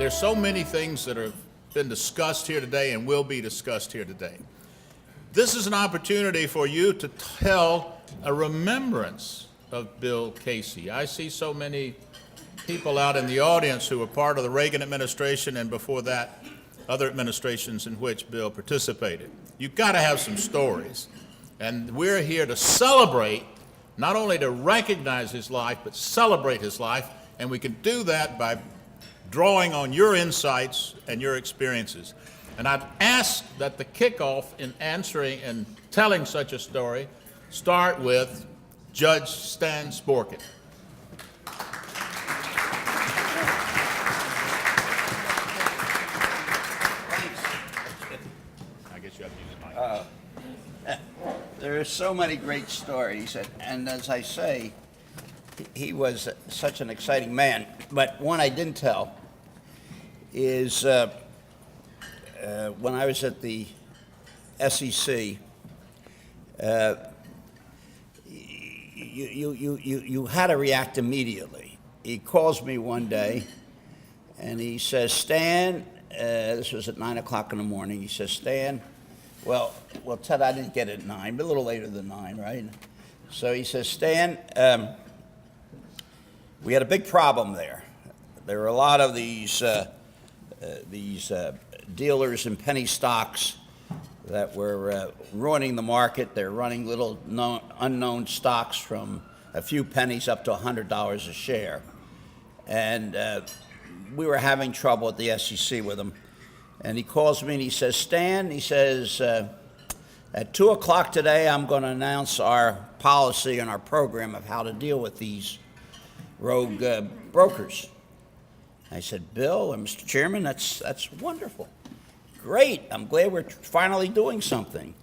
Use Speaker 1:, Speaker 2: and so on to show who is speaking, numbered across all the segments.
Speaker 1: there's so many things that have been discussed here today and will be discussed here today. This is an opportunity for you to tell a remembrance of Bill Casey. I see so many people out in the audience who were part of the Reagan administration and before that, other administrations in which Bill participated. You've got to have some stories. And we're here to celebrate, not only to recognize his life, but celebrate his life. And we can do that by drawing on your insights and your experiences. And I'd ask that the kickoff in answering and telling such a story start with Judge Stan Sporkin.
Speaker 2: There are so many great stories, and as I say, he was such an exciting man. But one I didn't tell is when I was at the SEC, you had to react immediately. He calls me one day, and he says, Stan, this was at 9 o'clock in the morning, he says, Stan, well, Ted, I didn't get it at 9, but a little later than 9, right? So he says, Stan, we had a big problem there. There were a lot of these dealers in penny stocks that were ruining the market. They're running little unknown stocks from a few pennies up to $100 a share. And we were having trouble at the SEC with them. And he calls me and he says, Stan, he says, at 2 o'clock today, I'm going to announce our policy and our program of how to deal with these rogue brokers. I said, Bill and Mr. Chairman, that's wonderful. Great. I'm glad we're finally doing something.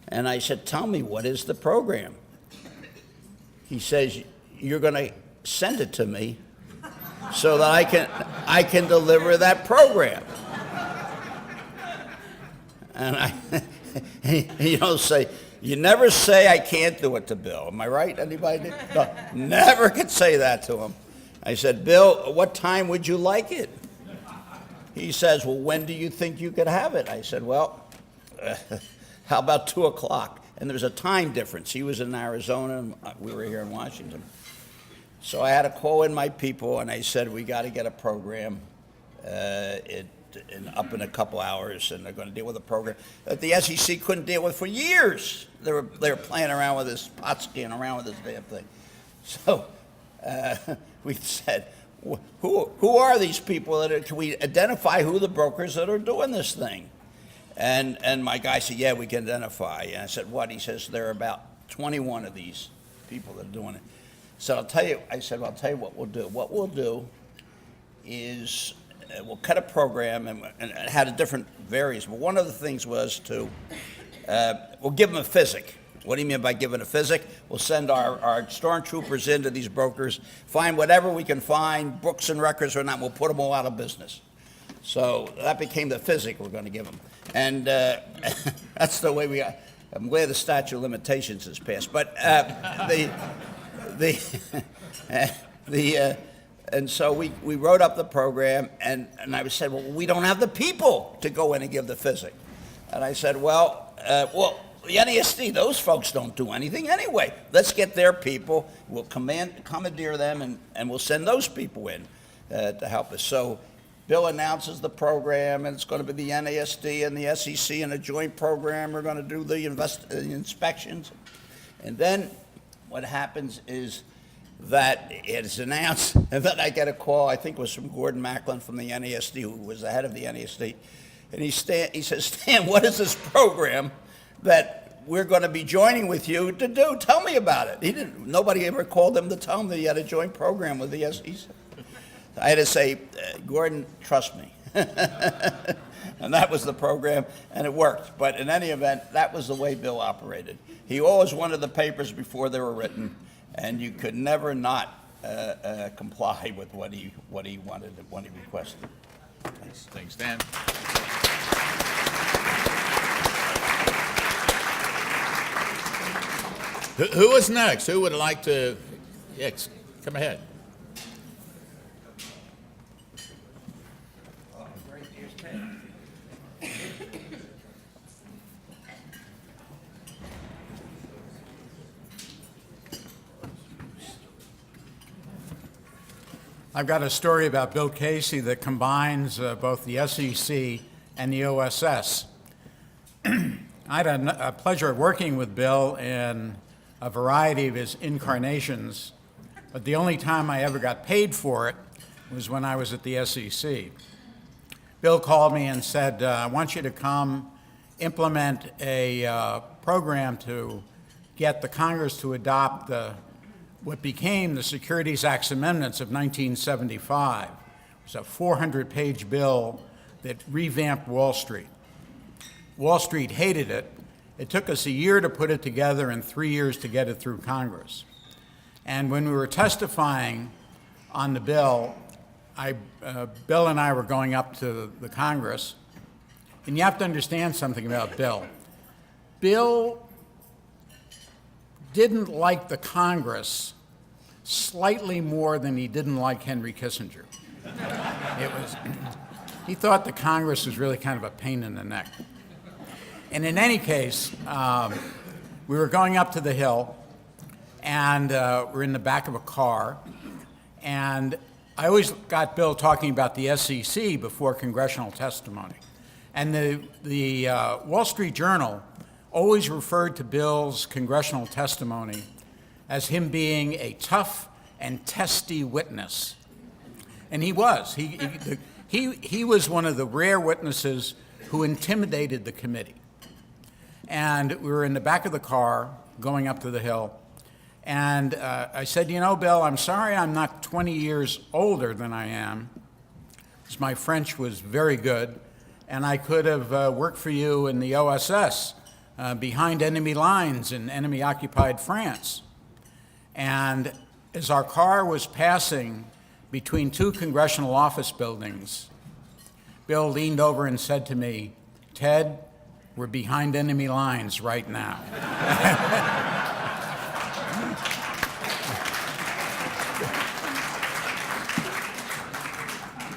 Speaker 2: And I said, tell me, what is the program? He says, you're going to send it to me so that I can deliver that program. And you never say I can't do it to Bill. Am I right? Anybody? No, never could say that to him. I said, Bill, what time would you like it? He says, well, when do you think you could have it? I said, well, how about 2 o'clock? And there's a time difference. He was in Arizona, and we were here in Washington. So I had to call in my people, and I said, we got to get a program up in a couple hours, and they're going to deal with a program that the SEC couldn't deal with for years. They were playing around with this, pot-skiing around with this damn thing. So we said, who are these people? Can we identify who the brokers that are doing this thing? And my guy said, yeah, we can identify. And I said, what? He says, there are about 21 of these people that are doing it. So I'll tell you what we'll do. What we'll do is we'll cut a program, and it had a different various. But one of the things was we'll give them a physic. What do you mean by giving a physic? We'll send our stormtroopers into these brokers, find whatever we can find, books and records or not, we'll put them all out of business. So that became the physic we're going to give them. And that's the way I'm glad the statute of limitations is passed. But and so we wrote up the program, and I said, well, we don't have the people to go in and give the physic. And I said, well, the NASD, those folks don't do anything anyway. Let's get their people. We'll commandeer them, and we'll send those people in to help us. So Bill announces the program, and it's going to be the NASD and the SEC in a joint program. We're going to do the inspections. And then what happens is that it's announced, and then I get a call, I think it was from Gordon Macklin from the NASD, who was the head of the NASD. And he says, Stan, what is this program that we're going to be joining with you to do? Tell me about it. Nobody ever called him to tell him that he had a joint program with the SEC. I had to say, Gordon, trust me. And that was the program, and it worked. But in any event, that was the way Bill operated. He always wanted the papers before they were written, and you could never not comply with what he wanted, what he requested.
Speaker 1: Thanks. Thanks, Dan. Who is next? Who would like to? Yes, come ahead.
Speaker 3: I've got a story about Bill Casey that combines both the SEC and the OSS. I had a pleasure of working with Bill in a variety of his incarnations, but the only time I ever got paid for it was when I was at the SEC. Bill called me and said, I want you to come implement a program to get the Congress to adopt what became the Securities Acts Amendments of 1975. It was a 400-page bill that revamped Wall Street. Wall Street hated it. It took us a year to put it together and 3 years to get it through Congress. And when we were testifying on the bill, Bill and I were going up to the Congress, and you have to understand something about Bill. Bill didn't like the Congress slightly more than he didn't like Henry Kissinger. He thought the Congress was really kind of a pain in the neck. And in any case, we were going up to the Hill, and we're in the back of a car, and I always got Bill talking about the SEC before congressional testimony. And the Wall Street Journal always referred to Bill's congressional testimony as him being a tough and testy witness. And he was. He was one of the rare witnesses who intimidated the committee. And we were in the back of the car going up to the Hill. And I said, you know, Bill, I'm sorry I'm not 20 years older than I am, because my French was very good, and I could have worked for you in the OSS behind enemy lines in enemy-occupied France. And as our car was passing between two congressional office buildings, Bill leaned over and said to me, Ted, we're behind enemy lines right now.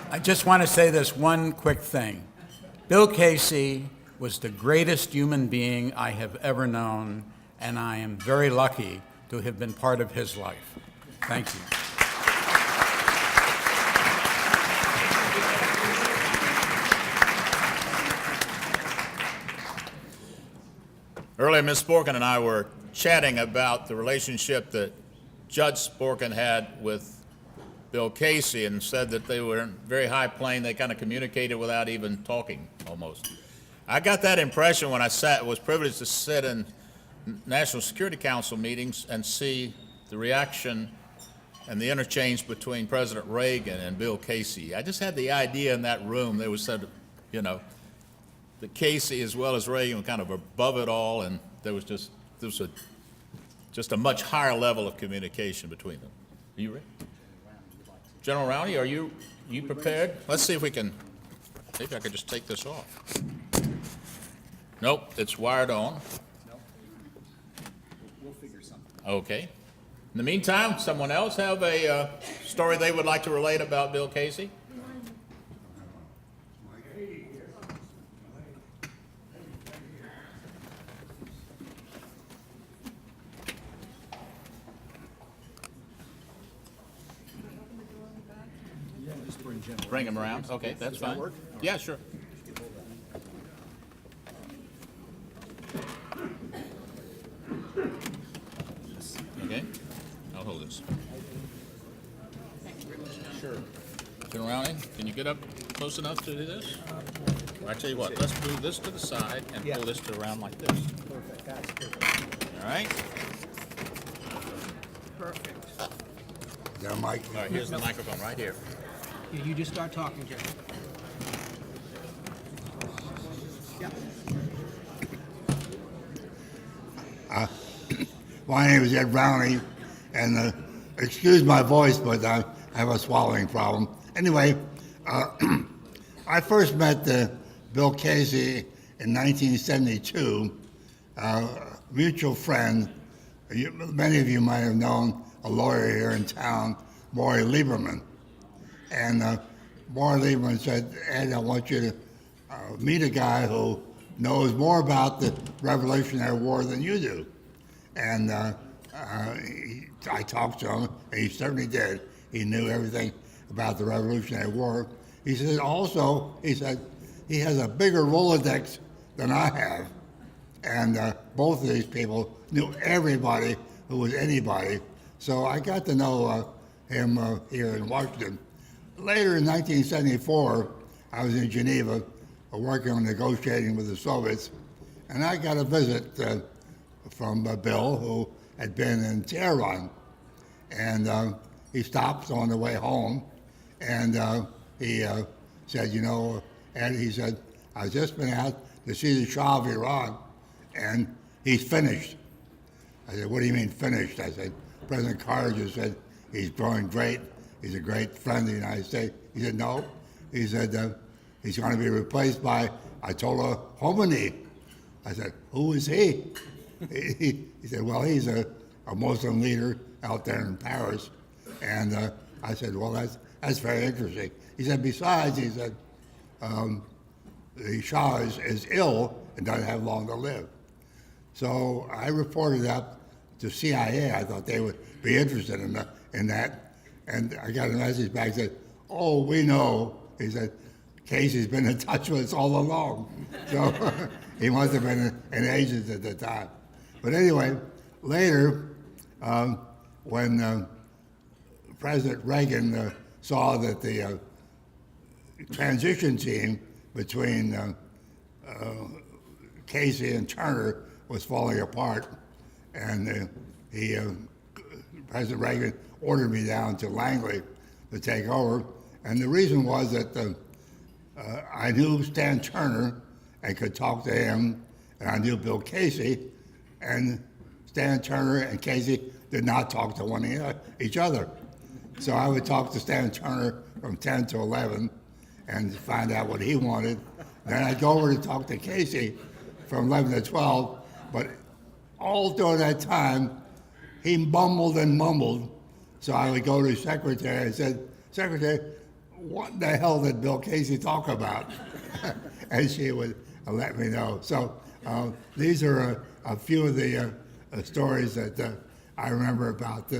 Speaker 3: I just want to say this one quick thing. Bill Casey was the greatest human being I have ever known, and I am very lucky to have been part of his life. Thank you.
Speaker 1: Earlier, Ms. Sporkin and I were chatting about the relationship that Judge Sporkin had with Bill Casey, and said that they were in a very high plane. They kind of communicated without even talking, almost. I got that impression when I was privileged to sit in National Security Council meetings and see the reaction and the interchange between President Reagan and Bill Casey. I just had the idea in that room, they were said, you know, that Casey as well as Reagan were kind of above it all, and there was just a much higher level of communication between them. Are you ready? General Rowney, are you prepared? Let's see if we can, maybe I could just take this off. Nope, it's wired on.
Speaker 4: Nope. We'll figure something.
Speaker 1: Okay. In the meantime, someone else have a story they would like to relate about Bill Casey? Bring him around. Okay, that's fine.
Speaker 4: work?
Speaker 1: Yeah, sure. Okay, I'll hold this.
Speaker 4: Sure.
Speaker 1: General Rowney, can you get up close enough to do this? I tell you what, let's move this to the side and pull this to around like this.
Speaker 4: Perfect. That's perfect.
Speaker 1: All right?
Speaker 4: Perfect.
Speaker 5: Got a mic?
Speaker 1: All right, here's the microphone right here.
Speaker 4: Yeah, you just start talking, Jerry. Yeah.
Speaker 5: My name is Ed Rowney, and excuse my voice, but I have a swallowing problem. Anyway, I first met Bill Casey in 1972. Mutual friend, many of you might have known a lawyer here in town, Maury Lieberman. And Maury Lieberman said, Ed, I want you to meet a guy who knows more about the Revolutionary War than you do. And I talked to him, and he certainly did. He knew everything. about the Revolutionary War. He said also, he said, he has a bigger Rolodex than I have. And both of these people knew everybody who was anybody. So I got to know him here in Washington. Later in 1974, I was in Geneva working on negotiating with the Soviets, and I got a visit from Bill, who had been in Tehran. And he stopped on the way home, and he said, you know, and he said, I've just been out to see the Shah of Iran, and he's finished. I said, what do you mean finished? I said, President Carter just said he's growing great. He's a great friend of the United States. He said, no. He said, he's going to be replaced by Ayatollah Khomeini. I said, who is he? He said, well, he's a Muslim leader out there in Paris. And I said, well, that's very interesting. He said, besides, he said, the Shah is ill and doesn't have long to live. So I reported up to CIA. I thought they would be interested in that. And I got a message back that said, oh, we know. He said, Casey's been in touch with us all along. So he must have been an agent at the time. But anyway, later, when President Reagan saw that the transition team between Casey and Turner was falling apart, and President Reagan ordered me down to Langley to take over. And the reason was that I knew Stan Turner and could talk to him, and I knew Bill Casey, and Stan Turner and Casey did not talk to each other. So I would talk to Stan Turner from 10 to 11 and find out what he wanted. Then I'd go over to talk to Casey from 11 to 12, but all during that time, he mumbled and mumbled. So I would go to his secretary and said, Secretary, what the hell did Bill Casey talk about? And she would let me know. So these are a few of the stories that I remember about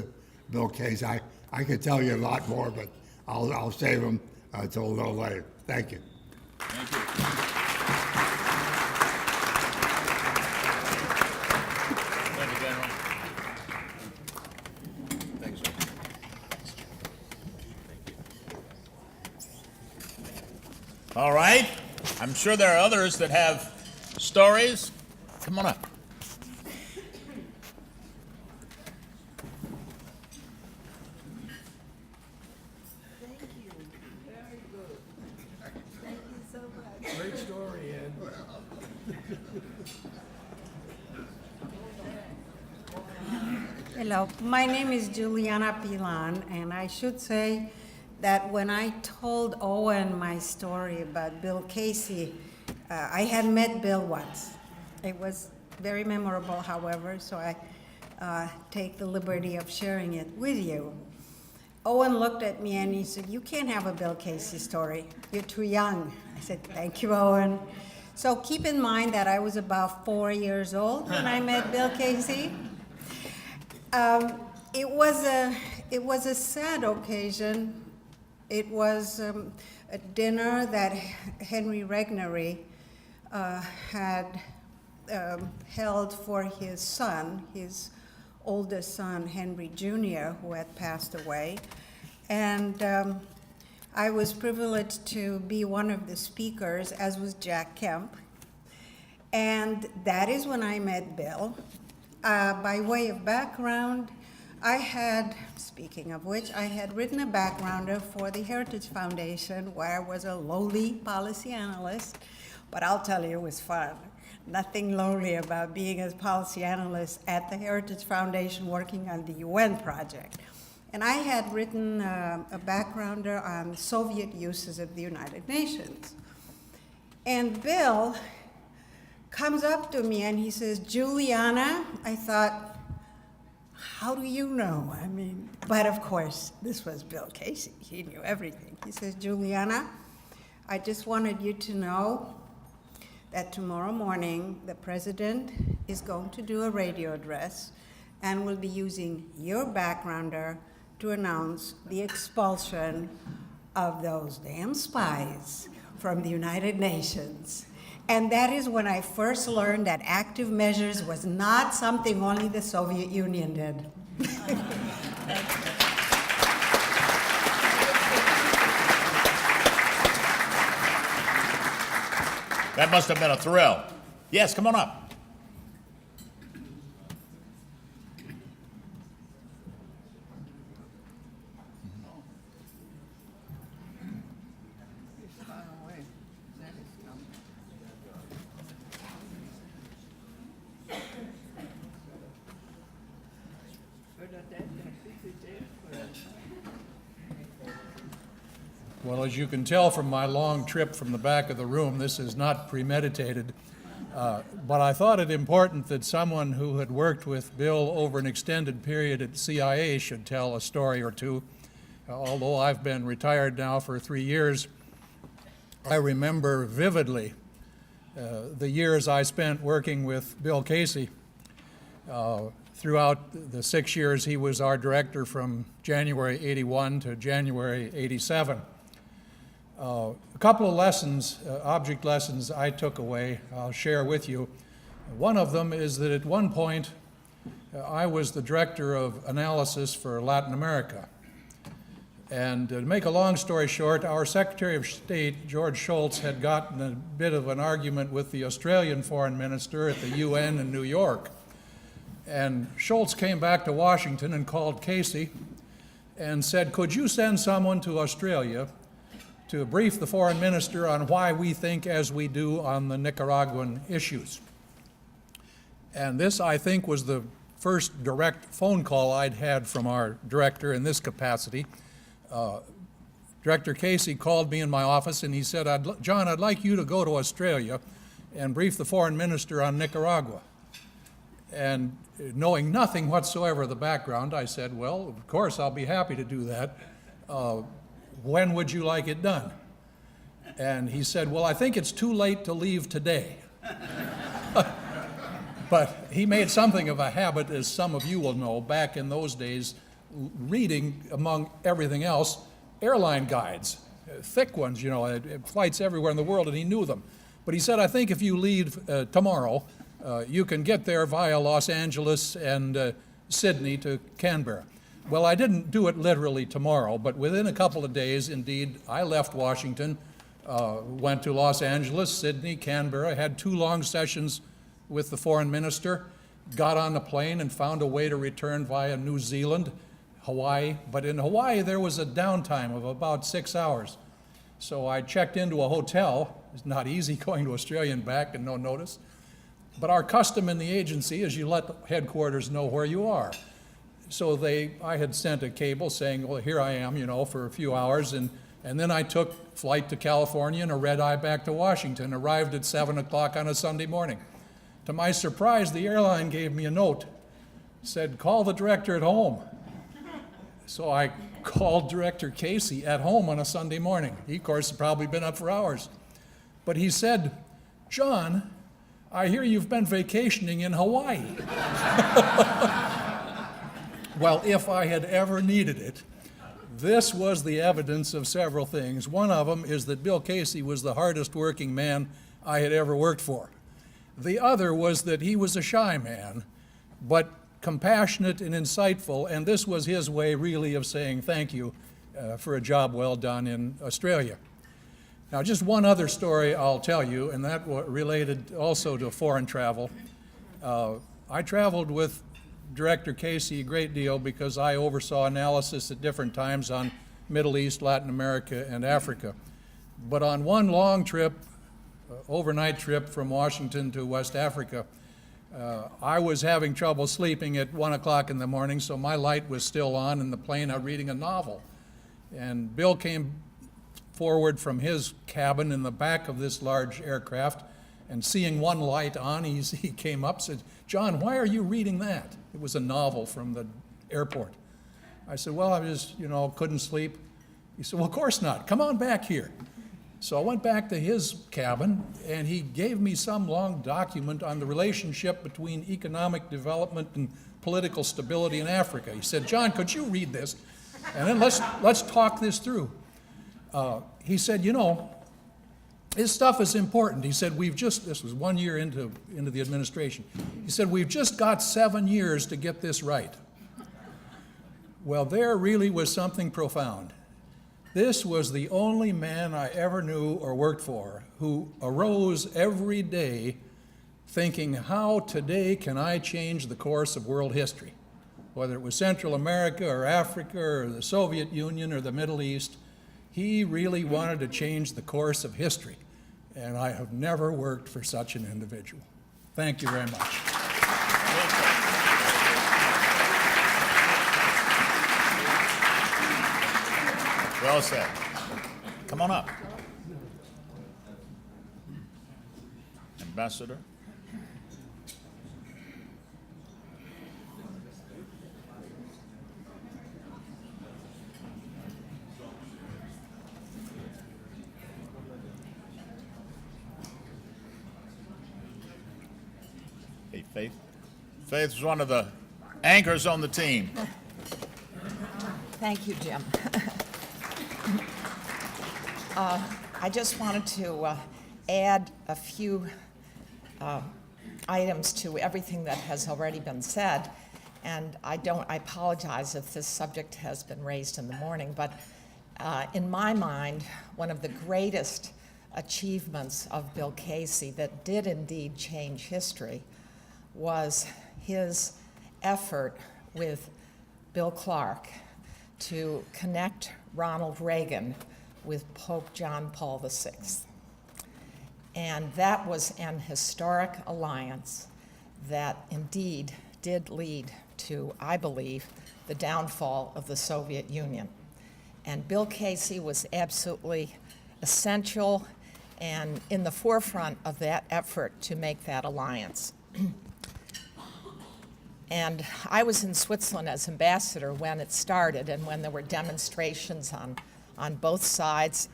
Speaker 5: Bill Casey. I could tell you a lot more, but I'll save them until a little later. Thank you.
Speaker 1: Thank you. Thank you, General. Thanks, sir. All right. I'm sure there are others that have stories. Come on up.
Speaker 6: Thank you. Very good. Thank you so much.
Speaker 4: Great story, Ed.
Speaker 6: Hello, my name is Juliana Pilan, and I should say that when I told Owen my story about Bill Casey, I had met Bill once. It was very memorable, however, so I take the liberty of sharing it with you. Owen looked at me and he said, you can't have a Bill Casey story. You're too young. I said, thank you, Owen. So keep in mind that I was about 4 years old when I met Bill Casey. It was a sad occasion. It was a dinner that Henry Regnery had held for his son, his oldest son, Henry Jr., who had passed away. And I was privileged to be one of the speakers, as was Jack Kemp. And that is when I met Bill. By way of background, I had, speaking of which, I had written a backgrounder for the Heritage Foundation where I was a lowly policy analyst, but I'll tell you, it was fun. Nothing lonely about being a policy analyst at the Heritage Foundation working on the UN project. And I had written a backgrounder on Soviet uses of the United Nations. And Bill comes up to me and he says, Juliana, I thought, how do you know? I mean, but of course, this was Bill Casey. He knew everything. He says, Juliana, I just wanted you to know that tomorrow morning, the president is going to do a radio address and will be using your backgrounder to announce the expulsion of those damn spies from the United Nations. And that is when I first learned that active measures was not something only the Soviet Union did.
Speaker 1: That must have been a thrill. Yes, come on up.
Speaker 7: Well, as you can tell from my long trip from the back of the room, this is not premeditated. But I thought it important that someone who had worked with Bill over an extended period at CIA should tell a story or two. Although I've been retired now for 3 years, I remember vividly the years I spent working with Bill Casey. Throughout the 6 years he was our director from January 81 to January 87. A couple of lessons, object lessons I took away, I'll share with you. One of them is that at one point I was the director of analysis for Latin America. And to make a long story short, our Secretary of State, George Shultz, had gotten a bit of an argument with the Australian foreign minister at the UN in New York. And Shultz came back to Washington and called Casey and said, could you send someone to Australia to brief the foreign minister on why we think as we do on the Nicaraguan issues? And this, I think, was the first direct phone call I'd had from our director in this capacity. Director Casey called me in my office and he said, John, I'd like you to go to Australia and brief the foreign minister on Nicaragua. And knowing nothing whatsoever of the background, I said, well, of course, I'll be happy to do that. When would you like it done? And he said, well, I think it's too late to leave today. But he made something of a habit, as some of you will know, back in those days, reading, among everything else, airline guides, thick ones, you know, flights everywhere in the world, and he knew them. But he said, I think if you leave tomorrow, you can get there via Los Angeles and Sydney to Canberra. Well, I didn't do it literally tomorrow, but within a couple of days, indeed, I left Washington, went to Los Angeles, Sydney, Canberra, had 2 long sessions with the foreign minister, got on the plane and found a way to return via New Zealand, Hawaii. But in Hawaii, there was a downtime of about 6 hours. So I checked into a hotel. It's not easy going to Australia and back and no notice. But our custom in the agency is you let the headquarters know where you are. So I had sent a cable saying, well, here I am, you know, for a few hours. And then I took flight to California and a red eye back to Washington, arrived at 7 o'clock on a Sunday morning. To my surprise, the airline gave me a note, said, call the director at home. So I called Director Casey at home on a Sunday morning. He, of course, had probably been up for hours. But he said, John, I hear you've been vacationing in Hawaii. Well, if I had ever needed it, this was the evidence of several things. One of them is that Bill Casey was the hardest working man I had ever worked for. The other was that he was a shy man, but compassionate and insightful, and this was his way really of saying thank you for a job well done in Australia. Now, just one other story I'll tell you, and that related also to foreign travel. I traveled with Director Casey a great deal because I oversaw analysis at different times on Middle East, Latin America, and Africa. But on one long trip, overnight trip from Washington to West Africa, I was having trouble sleeping at 1 o'clock in the morning, so my light was still on in the plane. I'm reading a novel. And Bill came forward from his cabin in the back of this large aircraft, and seeing one light on, he came up and said, John, why are you reading that? It was a novel from the airport. I said, well, I just, couldn't sleep. He said, well, of course not. Come on back here. So I went back to his cabin, and he gave me some long document on the relationship between economic development and political stability in Africa. He said, John, could you read this? And then let's talk this through. He said, you know, this stuff is important. He said, this was 1 year into the administration. He said, we've just got 7 years to get this right. Well, there really was something profound. This was the only man I ever knew or worked for who arose every day thinking, how today can I change the course of world history? Whether it was Central America or Africa or the Soviet Union or the Middle East, he really wanted to change the course of history. And I have never worked for such an individual. Thank you very much.
Speaker 1: Well said. Come on up. Ambassador. Hey, Faith. Faith was one of the anchors on the team.
Speaker 8: Thank you, Jim. I just wanted to add a few items to everything that has already been said, and I apologize if this subject has been raised in the morning, but in my mind, one of the greatest achievements of Bill Casey that did indeed change history was his effort with Bill Clark to connect Ronald Reagan with Pope John Paul VI. And that was an historic alliance that indeed did lead to, I believe, the downfall of the Soviet Union. And Bill Casey was absolutely essential and in the forefront of that effort to make that alliance. And I was in Switzerland as ambassador when it started and when there were demonstrations on both sides.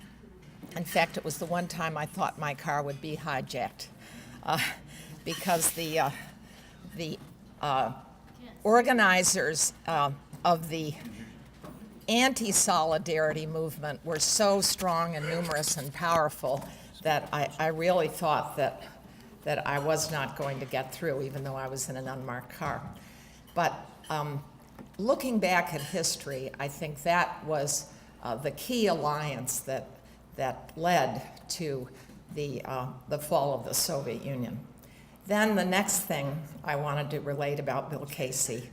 Speaker 8: In fact, it was the one time I thought my car would be hijacked because the organizers of the anti-solidarity movement were so strong and numerous and powerful that I really thought that I was not going to get through, even though I was in an unmarked car. But looking back at history, I think that was the key alliance that led to the fall of the Soviet Union. Then the next thing I wanted to relate about Bill Casey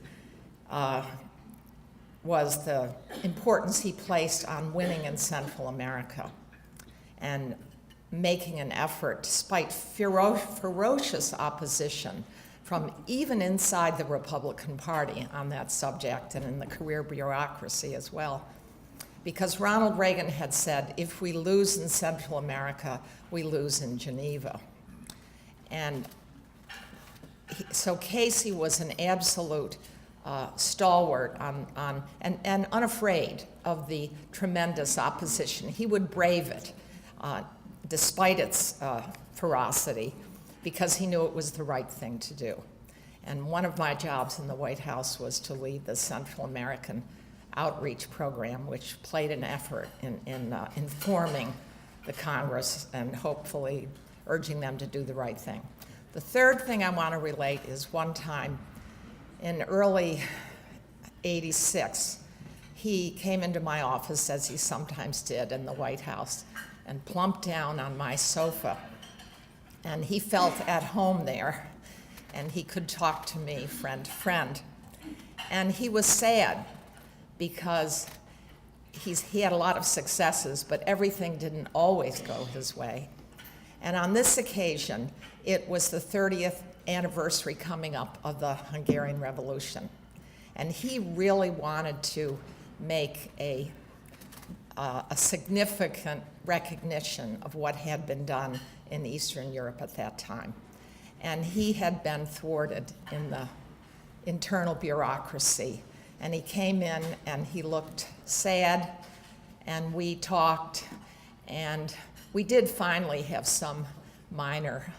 Speaker 8: was the importance he placed on winning in Central America and making an effort, despite ferocious opposition from even inside the Republican Party on that subject and in the career bureaucracy as well. Because Ronald Reagan had said, if we lose in Central America, we lose in Geneva. And so Casey was an absolute stalwart and unafraid of the tremendous opposition. He would brave it despite its ferocity because he knew it was the right thing to do. And one of my jobs in the White House was to lead the Central American outreach program, which played an effort in informing the Congress and hopefully urging them to do the right thing. The third thing I want to relate is one time in early '86, he came into my office, as he sometimes did in the White House, and plumped down on my sofa. And he felt at home there, and he could talk to me friend to friend. And he was sad because he had a lot of successes, but everything didn't always go his way. And on this occasion, it was the 30th anniversary coming up of the Hungarian Revolution. And he really wanted to make a significant recognition of what had been done in Eastern Europe at that time. And he had been thwarted in the internal bureaucracy. And he came in and he looked sad, and we talked, and we did finally have some minor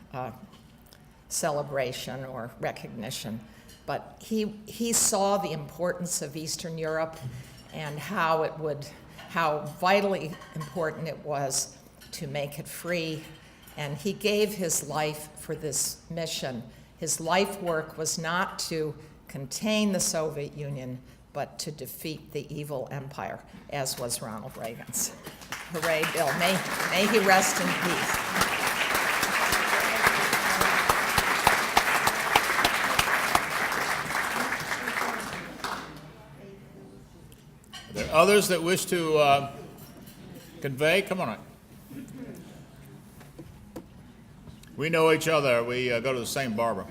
Speaker 8: celebration or recognition. But he saw the importance of Eastern Europe, and how vitally important it was to make it free. And he gave his life for this mission. His life work was not to contain the Soviet Union, but to defeat the evil empire, as was Ronald Reagan's. Hooray, Bill. May he rest in peace.
Speaker 1: Are there others that wish to convey? Come on. We know each other. We go to the same barber.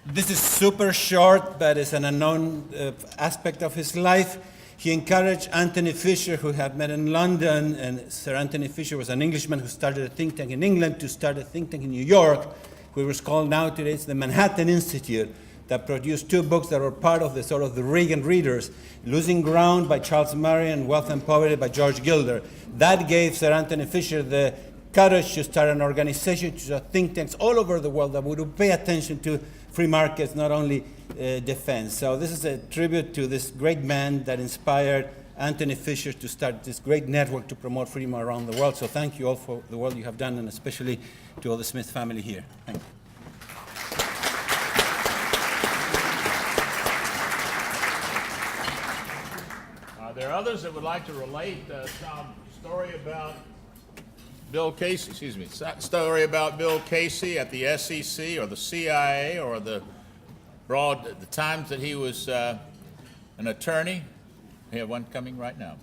Speaker 9: This is super short, but it's an unknown aspect of his life. He encouraged Anthony Fisher, who had met in London, and Sir Anthony Fisher was an Englishman who started a think tank in England, to start a think tank in New York, which was called nowadays the Manhattan Institute, that produced two books that were part of the sort of the Reagan readers, Losing Ground by Charles Murray and Wealth and Poverty by George Gilder. That gave Sir Anthony Fisher the courage to start an organization, to start think tanks all over the world that would pay attention to free markets, not only defense. So this is a tribute to this great man that inspired Anthony Fisher to start this great network to promote freedom around the world. So thank you all for the work you have done, and especially to all the Smith family here. Thank you.
Speaker 1: There are others that would like to relate some story about Bill Casey, story about Bill Casey at the SEC or the CIA or the times that he was an attorney. We have one coming right now.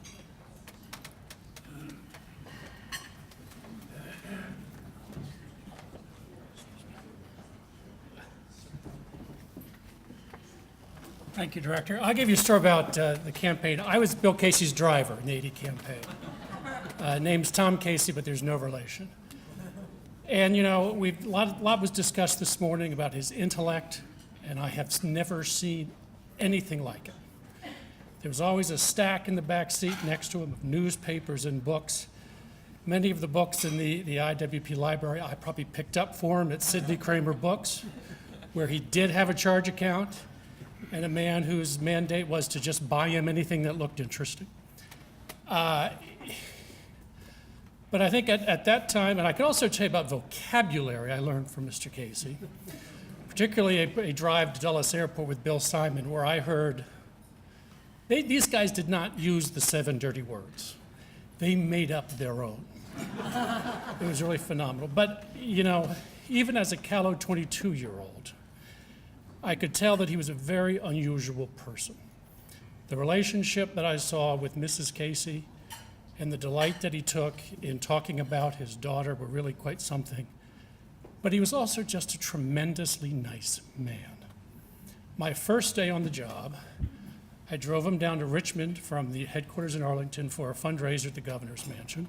Speaker 10: Thank you, Director. I'll give you a story about the campaign. I was Bill Casey's driver in the 80 campaign. Name's Tom Casey, but there's no relation. And you know, a lot was discussed this morning about his intellect, and I have never seen anything like it. There was always a stack in the back seat next to him of newspapers and books. Many of the books in the IWP library I probably picked up for him at Sidney Kramer Books, where he did have a charge account, and a man whose mandate was to just buy him anything that looked interesting. But I think at that time, and I can also tell you about vocabulary I learned from Mr. Casey, particularly a drive to Dulles Airport with Bill Simon, where I heard, these guys did not use the 7 dirty words. They made up their own. It was really phenomenal. But, you know, even as a callow 22-year-old, I could tell that he was a very unusual person. The relationship that I saw with Mrs. Casey and the delight that he took in talking about his daughter were really quite something. But he was also just a tremendously nice man. My first day on the job, I drove him down to Richmond from the headquarters in Arlington for a fundraiser at the governor's mansion.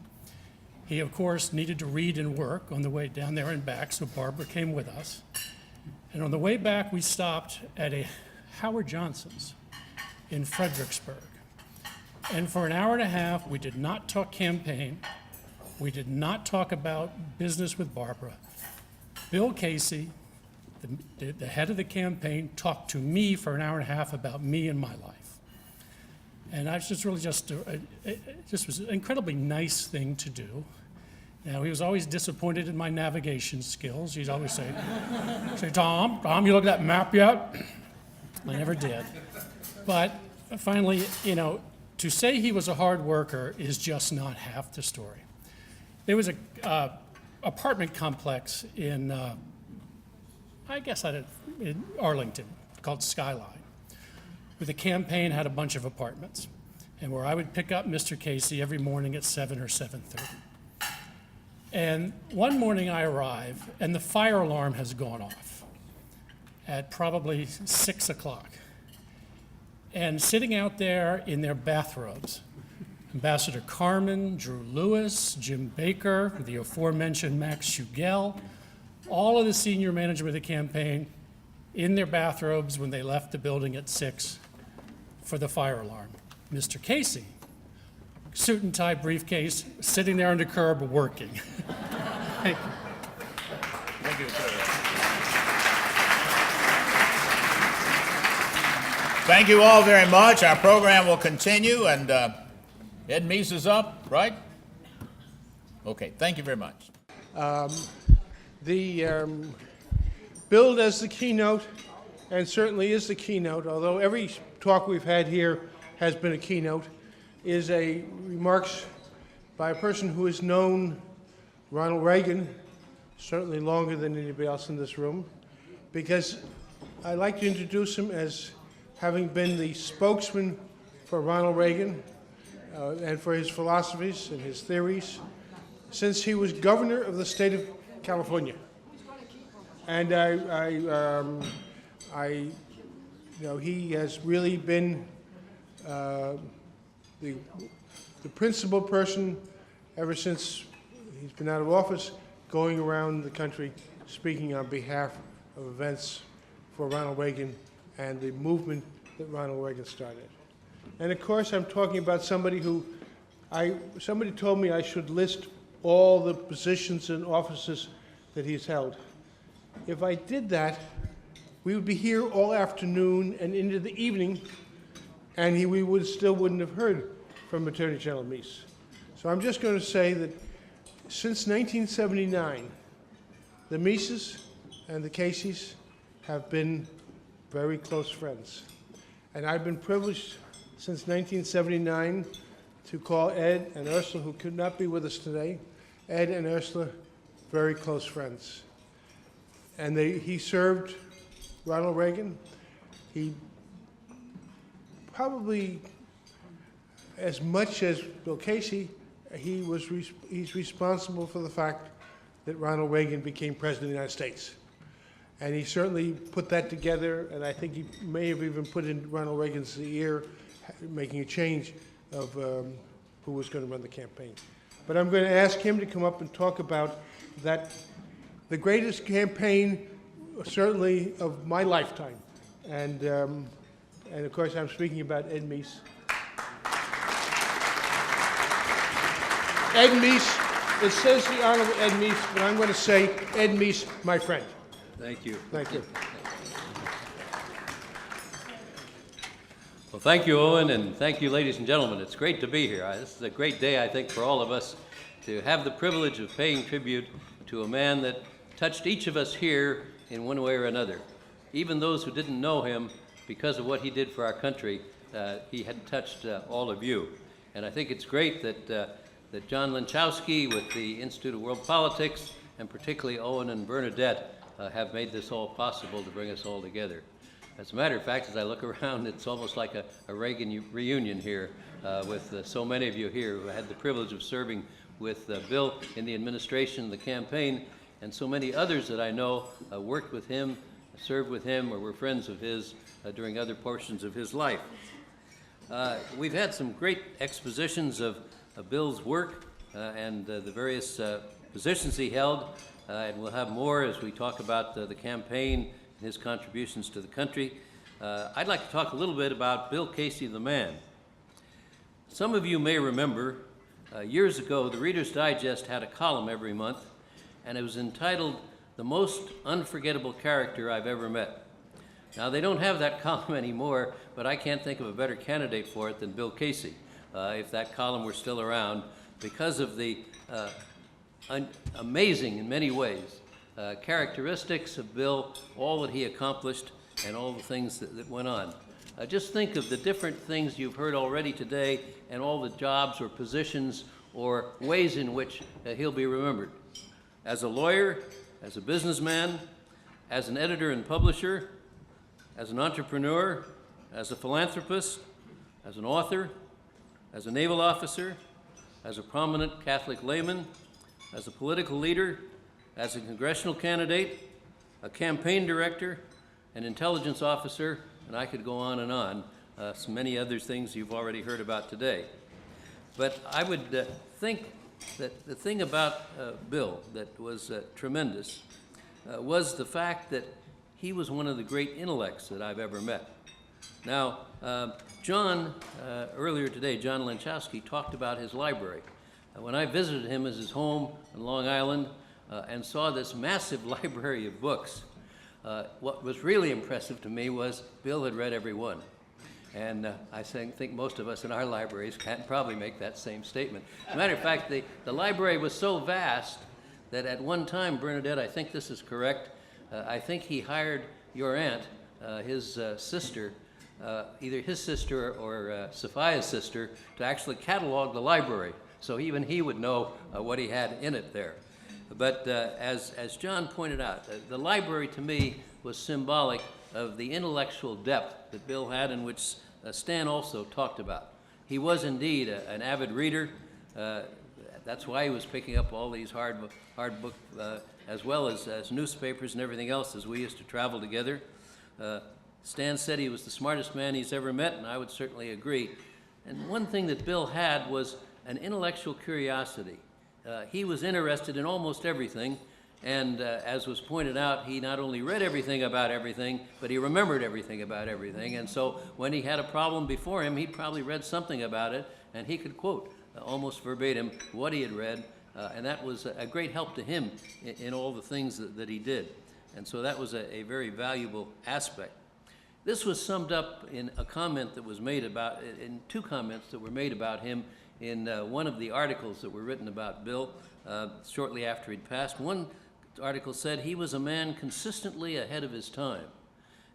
Speaker 10: He, of course, needed to read and work on the way down there and back, so Barbara came with us. And on the way back, we stopped at a Howard Johnson's in Fredericksburg. And for an hour and a half, we did not talk campaign. We did not talk about business with Barbara. Bill Casey, the head of the campaign, talked to me for an hour and a half about me and my life. And I was just really it just was an incredibly nice thing to do. Now, he was always disappointed in my navigation skills. He'd always say, Tom, you look at that map yet? I never did. But finally, you know, to say he was a hard worker is just not half the story. There was a apartment complex in, in Arlington called Skyline, where the campaign had a bunch of apartments, and where I would pick up Mr. Casey every morning at 7 or 7:30. And one morning I arrive, and the fire alarm has gone off at probably 6 o'clock. And sitting out there in their bathrobes, Ambassador Carmen, Drew Lewis, Jim Baker, the aforementioned Max Shugel, all of the senior management of the campaign in their bathrobes when they left the building at 6 for the fire alarm. Mr. Casey, suit and tie briefcase, sitting there on the curb working. Thank you.
Speaker 1: Thank you, sir. Thank you all very much. Our program will continue, and Ed Meese is up, right? Okay, thank you very much.
Speaker 11: The bill as the keynote, and certainly is the keynote, although every talk we've had here has been a keynote, is a remarks by a person who has known Ronald Reagan certainly longer than anybody else in this room, because I'd like to introduce him as having been the spokesman for Ronald Reagan and for his philosophies and his theories since he was governor of the state of California. And he has really been the principal person ever since he's been out of office, going around the country speaking on behalf of events for Ronald Reagan and the movement that Ronald Reagan started. And of course, I'm talking about somebody who, somebody told me I should list all the positions and offices that he's held. If I did that, we would be here all afternoon and into the evening, and we still wouldn't have heard from Attorney General Meese. So I'm just going to say that since 1979, the Meeses and the Caseys have been very close friends. And I've been privileged since 1979 to call Ed and Ursula, who could not be with us today, Ed and Ursula, very close friends. And he served Ronald Reagan. He probably, as much as Bill Casey, he's responsible for the fact that Ronald Reagan became President of the United States. And he certainly put that together, and I think he may have even put in Ronald Reagan's ear, making a change of who was going to run the campaign. But I'm going to ask him to come up and talk about that, the greatest campaign, certainly of my lifetime. And of course, I'm speaking about Ed Meese. Ed Meese, it says the Honorable Ed Meese, but I'm going to say Ed Meese, my friend.
Speaker 12: Thank you.
Speaker 11: Thank you.
Speaker 12: Well, thank you, Owen, and thank you, ladies and gentlemen. It's great to be here. This is a great day, I think, for all of us to have the privilege of paying tribute to a man that touched each of us here in one way or another. Even those who didn't know him, because of what he did for our country, he had touched all of you. And I think it's great that John Lenczowski with the Institute of World Politics, and particularly Owen and Bernadette, have made this all possible to bring us all together. As a matter of fact, as I look around, it's almost like a Reagan reunion here with so many of you here who had the privilege of serving with Bill in the administration, the campaign, and so many others that I know worked with him, served with him, or were friends of his during other portions of his life. We've had some great expositions of Bill's work and the various positions he held, and we'll have more as we talk about the campaign and his contributions to the country. I'd like to talk a little bit about Bill Casey, the man. Some of you may remember years ago, the Reader's Digest had a column every month, and it was entitled, "The Most Unforgettable Character I've Ever Met." Now, they don't have that column anymore, but I can't think of a better candidate for it than Bill Casey, if that column were still around, because of the amazing, in many ways, characteristics of Bill, all that he accomplished, and all the things that went on. Just think of the different things you've heard already today and all the jobs or positions or ways in which he'll be remembered. As a lawyer, as a businessman, as an editor and publisher, as an entrepreneur, as a philanthropist, as an author, as a naval officer, as a prominent Catholic layman, as a political leader, as a congressional candidate, a campaign director, an intelligence officer, and I could go on, so many other things you've already heard about today. But I would think that the thing about Bill that was tremendous was the fact that he was one of the great intellects that I've ever met. Now, John, earlier today, John Lenczowski talked about his library. When I visited him at his home in Long Island, and saw this massive library of books, what was really impressive to me was Bill had read every one. And I think most of us in our libraries can probably make that same statement. As a matter of fact, the library was so vast that at one time, Bernadette, I think this is correct, I think he hired your aunt, his sister, either his sister or Sophia's sister, to actually catalog the library. So even he would know what he had in it there. But as John pointed out, the library to me was symbolic of the intellectual depth that Bill had, and which Stan also talked about. He was indeed an avid reader. That's why he was picking up all these hard book, as well as newspapers and everything else as we used to travel together. Stan said he was the smartest man he's ever met, and I would certainly agree. And one thing that Bill had was an intellectual curiosity. He was interested in almost everything, and as was pointed out, he not only read everything about everything, but he remembered everything about everything. And so when he had a problem before him, he probably read something about it, and he could quote almost verbatim what he had read, and that was a great help to him in all the things that he did. And so that was a very valuable aspect. This was summed up in a comment that was made about, in two comments that were made about him in one of the articles that were written about Bill shortly after he'd passed. One article said he was a man consistently ahead of his time,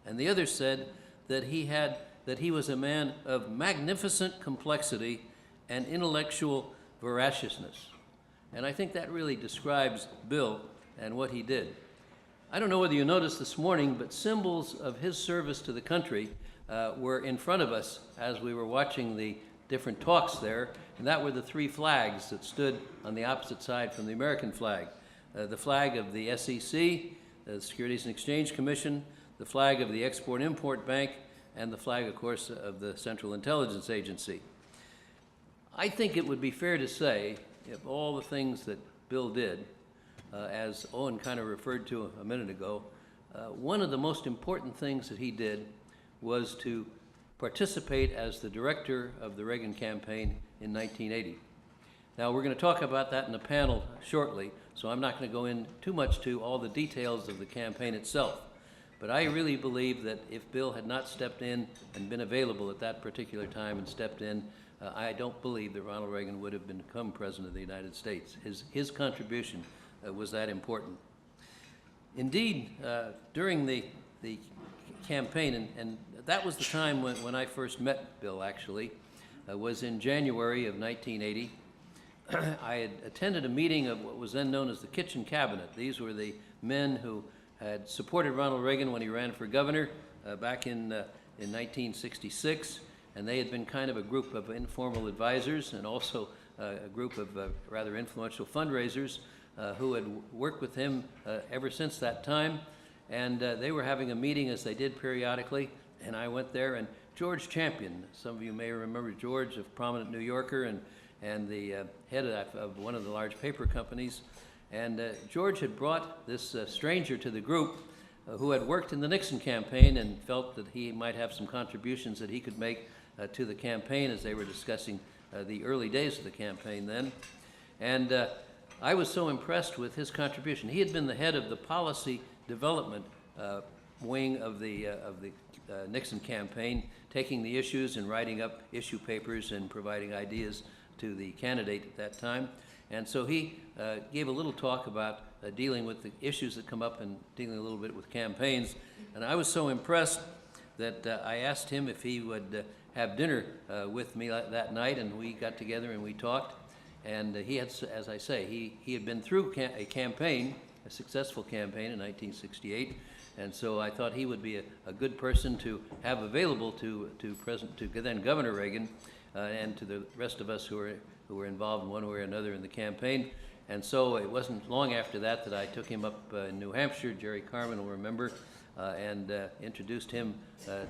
Speaker 12: and the other said that he was a man of magnificent complexity and intellectual voraciousness. And I think that really describes Bill and what he did. I don't know whether you noticed this morning, but symbols of his service to the country were in front of us as we were watching the different talks there, and that were the three flags that stood on the opposite side from the American flag. The flag of the SEC, the Securities and Exchange Commission, the flag of the Export-Import Bank, and the flag, of course, of the Central Intelligence Agency. I think it would be fair to say, if all the things that Bill did, as Owen kind of referred to a minute ago, one of the most important things that he did was to participate as the director of the Reagan campaign in 1980. Now, we're going to talk about that in the panel shortly, so I'm not going to go in too much to all the details of the campaign itself. But I really believe that if Bill had not stepped in and been available at that particular time and stepped in, I don't believe that Ronald Reagan would have become President of the United States. His contribution was that important. Indeed, during the campaign, and that was the time when I first met Bill, actually, was in January of 1980. I had attended a meeting of what was then known as the Kitchen Cabinet. These were the men who had supported Ronald Reagan when he ran for governor back in 1966, and they had been kind of a group of informal advisors and also a group of rather influential fundraisers who had worked with him ever since that time. And they were having a meeting, as they did periodically, and I went there, and George Champion, some of you may remember George, a prominent New Yorker and the head of one of the large paper companies. And George had brought this stranger to the group who had worked in the Nixon campaign and felt that he might have some contributions that he could make to the campaign, as they were discussing the early days of the campaign then. And I was so impressed with his contribution. He had been the head of the policy development wing of the Nixon campaign, taking the issues and writing up issue papers and providing ideas to the candidate at that time. And so he gave a little talk about dealing with the issues that come up and dealing a little bit with campaigns. And I was so impressed that I asked him if he would have dinner with me that night, and we got together and we talked. And he had, as I say, he had been through a campaign, a successful campaign in 1968, and so I thought he would be a good person to have available to then Governor Reagan and to the rest of us who were involved in one way or another in the campaign. And so it wasn't long after that that I took him up in New Hampshire. Jerry Carmen will remember, and introduced him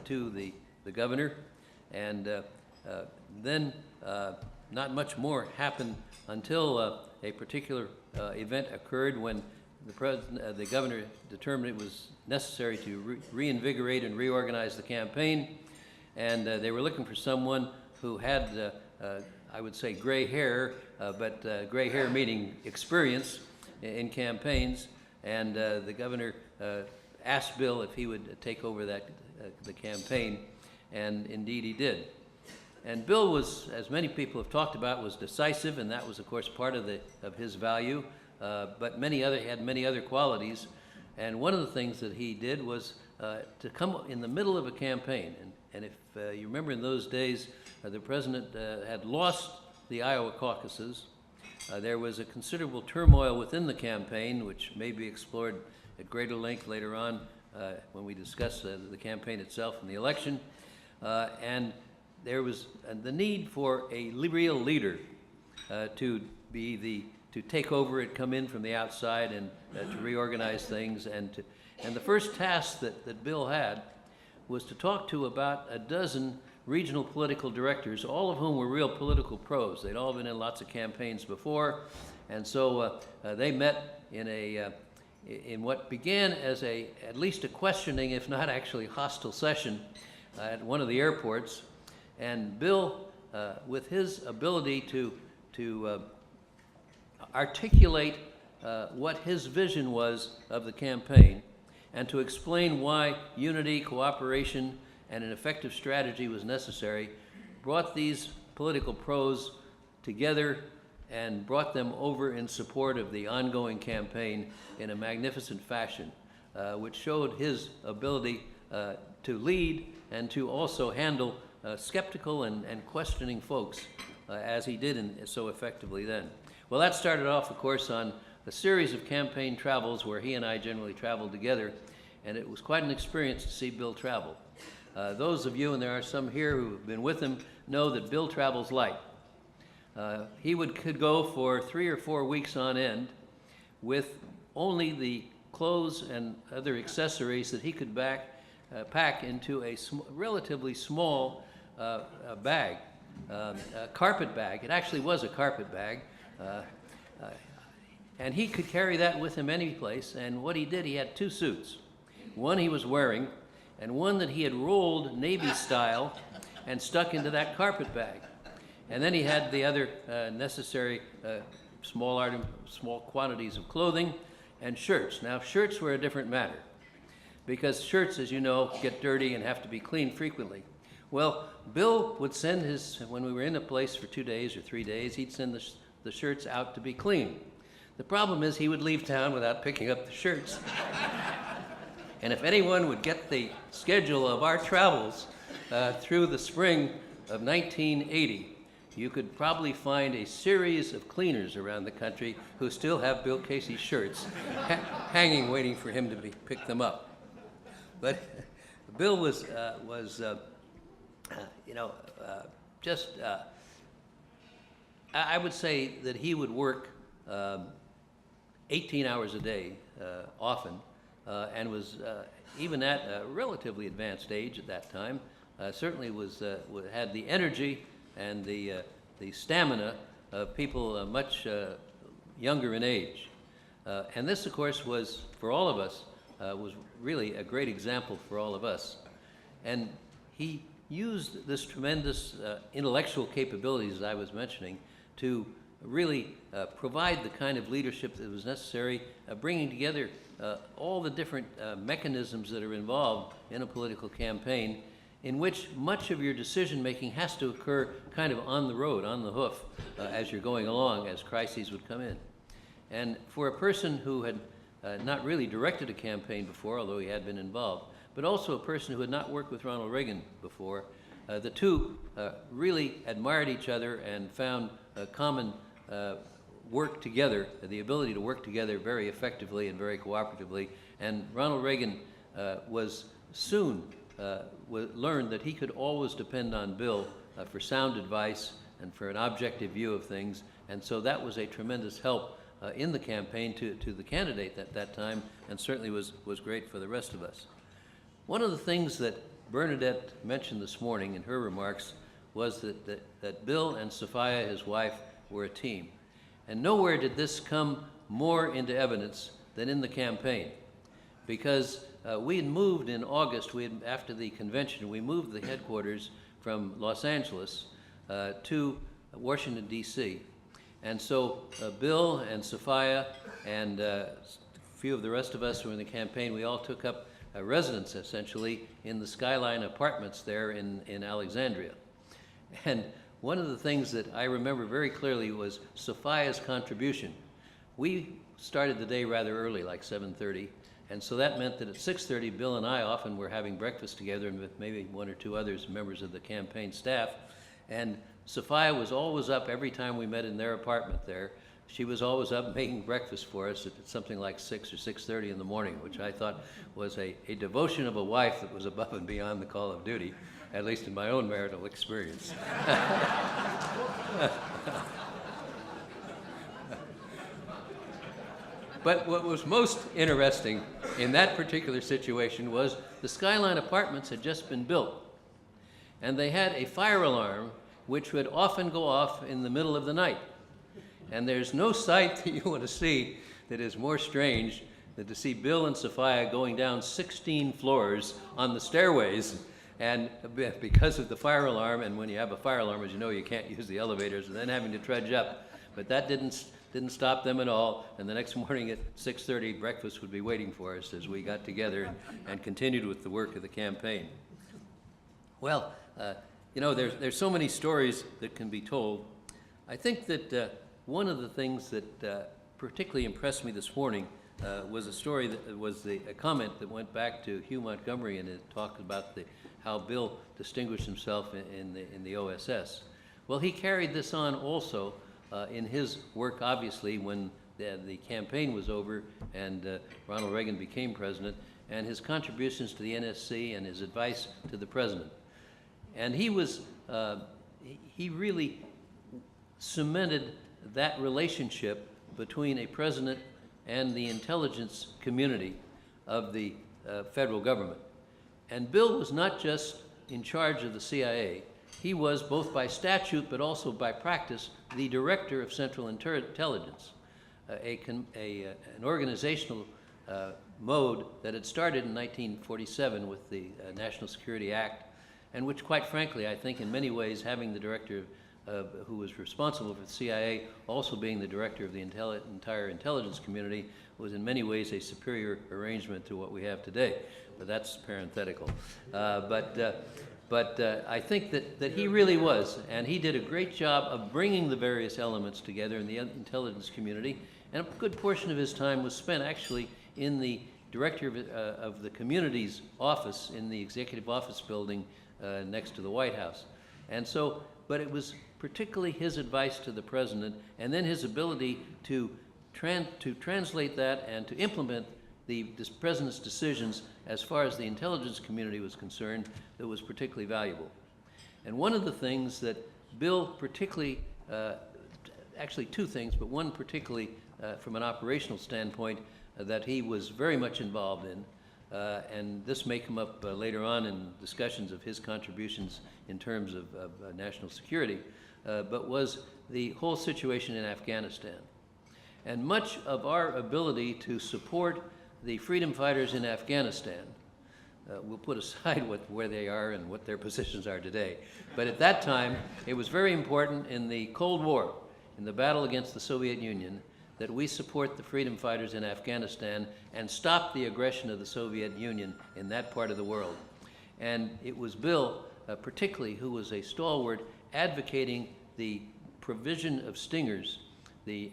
Speaker 12: to the governor. And then not much more happened until a particular event occurred when the governor determined it was necessary to reinvigorate and reorganize the campaign, and they were looking for someone who had, I would say, gray hair, but gray hair meaning experience, in campaigns, and the governor asked Bill if he would take over the campaign, and indeed he did. And Bill was, as many people have talked about, was decisive, and that was, of course, part of his value. But he had many other qualities. And one of the things that he did was to come in the middle of a campaign. And if you remember, in those days, the president had lost the Iowa caucuses. There was a considerable turmoil within the campaign, which may be explored at greater length later on when we discuss the campaign itself and the election. And there was the need for a real leader to take over it, come in from the outside, and to reorganize things. And the first task that Bill had was to talk to about a dozen regional political directors, all of whom were real political pros. They'd all been in lots of campaigns before, and so they met in what began as at least a questioning, if not actually hostile session, at one of the airports. And Bill, with his ability to articulate what his vision was of the campaign, and to explain why unity, cooperation, and an effective strategy was necessary, brought these political pros together and brought them over in support of the ongoing campaign in a magnificent fashion, which showed his ability to lead and to also handle skeptical and questioning folks, as he did so effectively then. Well, that started off, of course, on a series of campaign travels where he and I generally traveled together, and it was quite an experience to see Bill travel. Those of you, and there are some here who have been with him, know that Bill travels light. He could go for 3 or 4 weeks on end with only the clothes and other accessories that he could pack into a relatively small bag, a carpet bag. It actually was a carpet bag. And he could carry that with him any place. And what he did, he had 2 suits. One he was wearing, and one that he had rolled Navy style and stuck into that carpet bag. And then he had the other necessary small quantities of clothing and shirts. Now, shirts were a different matter, because shirts, as you know, get dirty and have to be cleaned frequently. Well, Bill would send when we were in a place for 2 days or 3 days, he'd send the shirts out to be cleaned. The problem is he would leave town without picking up the shirts. And if anyone would get the schedule of our travels through the spring of 1980, you could probably find a series of cleaners around the country who still have Bill Casey shirts hanging, waiting for him to pick them up. But Bill was I would say that he would work 18 hours a day often, and was even at a relatively advanced age at that time, certainly had the energy and the stamina of people much younger in age. And this, of course, was, for all of us, was really a great example for all of us. And he used this tremendous intellectual capabilities, as I was mentioning, to really provide the kind of leadership that was necessary, bringing together all the different mechanisms that are involved in a political campaign, in which much of your decision-making has to occur kind of on the road, on the hoof, as you're going along, as crises would come in. And for a person who had not really directed a campaign before, although he had been involved, but also a person who had not worked with Ronald Reagan before, the two really admired each other and found a common work together, the ability to work together very effectively and very cooperatively. And Ronald Reagan learned that he could always depend on Bill for sound advice and for an objective view of things. And so that was a tremendous help in the campaign to the candidate at that time, and certainly was great for the rest of us. One of the things that Bernadette mentioned this morning in her remarks was that Bill and Sophia, his wife, were a team. And nowhere did this come more into evidence than in the campaign, because we had moved in August, after the convention, we moved the headquarters from Los Angeles to Washington, D.C. And so Bill and Sophia and a few of the rest of us who were in the campaign, we all took up a residence essentially in the Skyline Apartments there in Alexandria. And one of the things that I remember very clearly was Sophia's contribution. We started the day rather early, like 7:30, and so that meant that at 6:30, Bill and I often were having breakfast together, and with maybe one or two others, members of the campaign staff. And Sophia was always up every time we met in their apartment there. She was always up making breakfast for us at something like 6 or 6:30 in the morning, which I thought was a devotion of a wife that was above and beyond the call of duty, at least in my own marital experience. But what was most interesting in that particular situation was the Skyline Apartments had just been built, and they had a fire alarm which would often go off in the middle of the night. And there's no sight that you want to see that is more strange than to see Bill and Sophia going down 16 floors on the stairways, and because of the fire alarm, and when you have a fire alarm, as you know, you can't use the elevators, and then having to trudge up. But that didn't stop them at all, and the next morning at 6:30, breakfast would be waiting for us as we got together and continued with the work of the campaign. Well, you know, there's so many stories that can be told. I think that one of the things that particularly impressed me this morning was a story that was a comment that went back to Hugh Montgomery, and it talked about how Bill distinguished himself in the OSS. Well, he carried this on also in his work, obviously, when the campaign was over and Ronald Reagan became president, and his contributions to the NSC and his advice to the president. And he really cemented that relationship between a president and the intelligence community of the federal government. And Bill was not just in charge of the CIA. He was, both by statute but also by practice, the director of Central Intelligence, an organizational mode that had started in 1947 with the National Security Act, and which, quite frankly, I think in many ways, having the director who was responsible for the CIA also being the director of the entire intelligence community, was in many ways a superior arrangement to what we have today. But that's parenthetical. But I think that he really was, and he did a great job of bringing the various elements together in the intelligence community, and a good portion of his time was spent actually in the director of the community's office in the executive office building next to the White House. And so, but it was particularly his advice to the president, and then his ability to translate that and to implement the president's decisions as far as the intelligence community was concerned, that was particularly valuable. And one of the things that Bill particularly, actually two things, but one particularly from an operational standpoint that he was very much involved in, and this may come up later on in discussions of his contributions in terms of national security, but was the whole situation in Afghanistan. And much of our ability to support the freedom fighters in Afghanistan, we'll put aside where they are and what their positions are today, but at that time it was very important in the Cold War, in the battle against the Soviet Union, that we support the freedom fighters in Afghanistan and stop the aggression of the Soviet Union in that part of the world. And it was Bill, particularly, who was a stalwart advocating the provision of Stingers, the